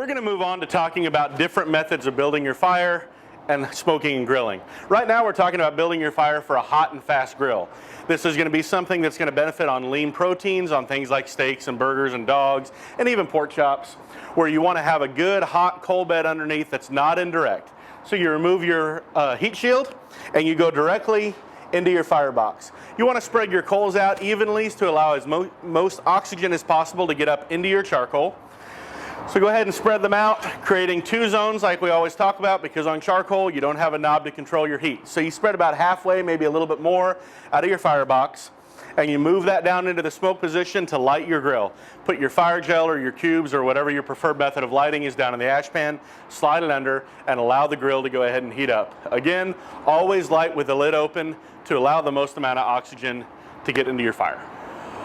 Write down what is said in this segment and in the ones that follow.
We're going to move on to talking about different methods of building your fire and smoking and grilling. Right now we're talking about building your fire for a hot and fast grill. This is going to be something that's going to benefit on lean proteins, on things like steaks and burgers and dogs and even pork chops, where you want to have a good hot coal bed underneath that's not indirect. So you remove your heat shield and you go directly into your firebox. You want to spread your coals out evenly to allow as most oxygen as possible to get up into your charcoal. So go ahead and spread them out, creating two zones like we always talk about, because on charcoal you don't have a knob to control your heat. So you spread about halfway, maybe a little bit more, out of your firebox, and you move that down into the smoke position to light your grill. Put your fire gel or your cubes or whatever your preferred method of lighting is down in the ash pan, slide it under, and allow the grill to go ahead and heat up. Again, always light with the lid open to allow the most amount of oxygen to get into your fire.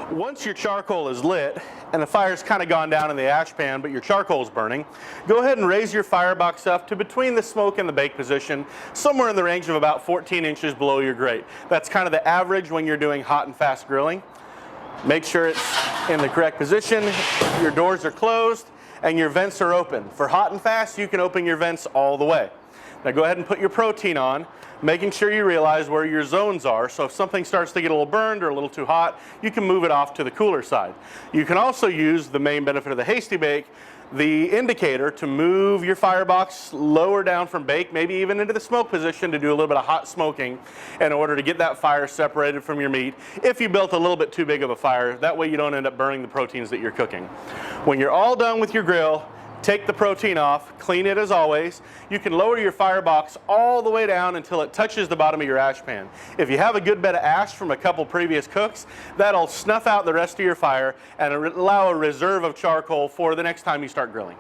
Once your charcoal is lit and the fire's kind of gone down in the ash pan but your charcoal is burning, go ahead and raise your firebox up to between the smoke and the bake position, somewhere in the range of about 14 inches below your grate. That's kind of the average when you're doing hot and fast grilling. Make sure it's in the correct position, your doors are closed, and your vents are open. For hot and fast, you can open your vents all the way. Now go ahead and put your protein on, making sure you realize where your zones are, so if something starts to get a little burned or a little too hot, you can move it off to the cooler side. You can also use the main benefit of the Hasty-Bake, the indicator, to move your firebox lower down from bake, maybe even into the smoke position, to do a little bit of hot smoking in order to get that fire separated from your meat if you built a little bit too big of a fire. That way you don't end up burning the proteins that you're cooking. When you're all done with your grill, take the protein off, clean it as always. You can lower your firebox all the way down until it touches the bottom of your ash pan. If you have a good bed of ash from a couple previous cooks, that'll snuff out the rest of your fire and allow a reserve of charcoal for the next time you start grilling.